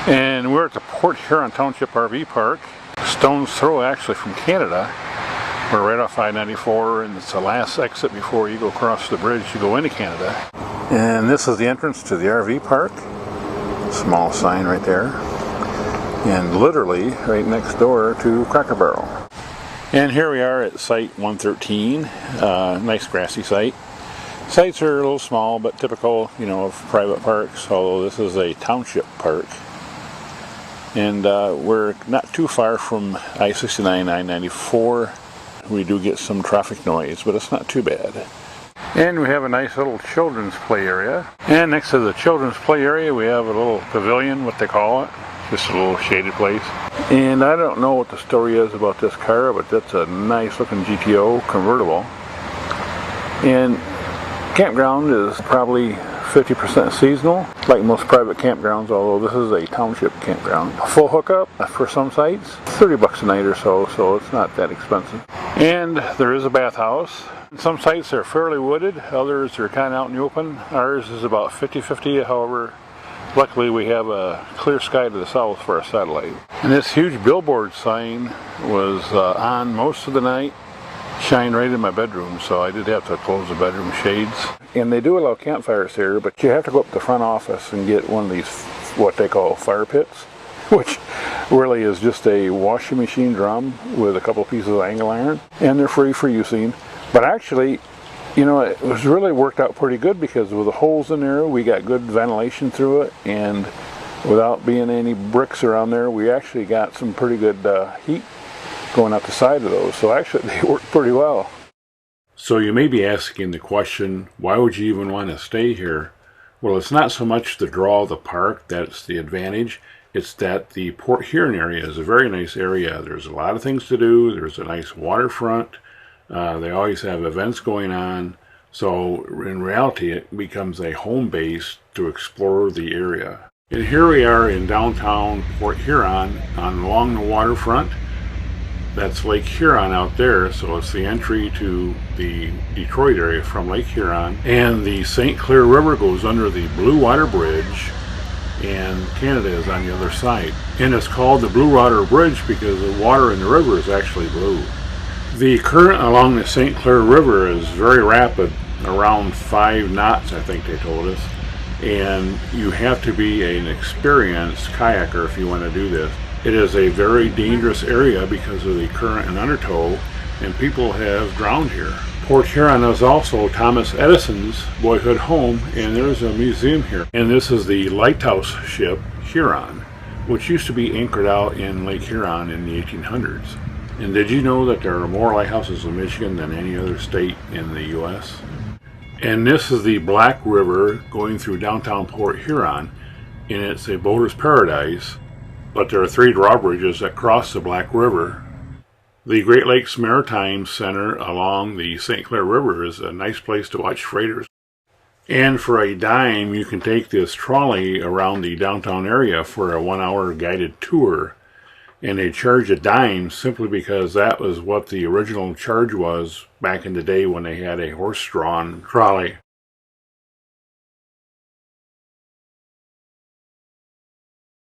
And we're at the Port Huron Township RV Park. Stone's throw actually from Canada. We're right off I-94 and it's the last exit before you go across the bridge to go into Canada. And this is the entrance to the RV park. Small sign right there. And literally right next door to Cracker Barrel. And here we are at site 113. Nice grassy site. Sites are a little small but typical, you know, of private parks, although this is a township park. And we're not too far from I-69, I-94. We do get some traffic noise, but it's not too bad. And we have a nice little children's play area. And next to the children's play area, we have a little pavilion, what they call it. Just a little shaded place. And I don't know what the story is about this car, but that's a nice looking GTO convertible. And campground is probably 50% seasonal, like most private campgrounds, although this is a township campground. Full hookup for some sites, $30 a night or so, so it's not that expensive. And there is a bathhouse. Some sites are fairly wooded, others are kind of out in the open. Ours is about 50-50, however, luckily we have a clear sky to the south for our satellite. And this huge billboard sign was on most of the night. Shine right in my bedroom, so I did have to close the bedroom shades. And they do allow campfires here, but you have to go up to the front office and get one of these, what they call fire pits, which really is just a washing machine drum with a couple pieces of angle iron, and they're free for using. But actually, you know, it was really worked out pretty good because with the holes in there, we got good ventilation through it, and without being any bricks around there, we actually got some pretty good heat going out the side of those, so actually they work pretty well. So you may be asking the question, why would you even want to stay here? Well, it's not so much the draw of the park that's the advantage, it's that the Port Huron area is a very nice area. There's a lot of things to do, there's a nice waterfront, they always have events going on, so in reality it becomes a home base to explore the area. And here we are in downtown Port Huron along the waterfront. That's Lake Huron out there, so it's the entry to the Detroit area from Lake Huron. And the St. Clair River goes under the Blue Water Bridge, and Canada is on the other side. And it's called the Blue Water Bridge because the water in the river is actually blue. The current along the St. Clair River is very rapid, around 5 knots, I think they told us. And you have to be an experienced kayaker if you want to do this. It is a very dangerous area because of the current and undertow, and people have drowned here. Port Huron is also Thomas Edison's boyhood home, and there's a museum here. And this is the lighthouse ship, Huron, which used to be anchored out in Lake Huron in the 1800s. And did you know that there are more lighthouses in Michigan than any other state in the U.S.? And this is the Black River going through downtown Port Huron, and it's a boater's paradise. But there are 3 drawbridges that cross the Black River. The Great Lakes Maritime Center along the St. Clair River is a nice place to watch freighters. And for a dime, you can take this trolley around the downtown area for a 1-hour guided tour. And they charge a dime simply because that was what the original charge was back in the day when they had a horse-drawn trolley.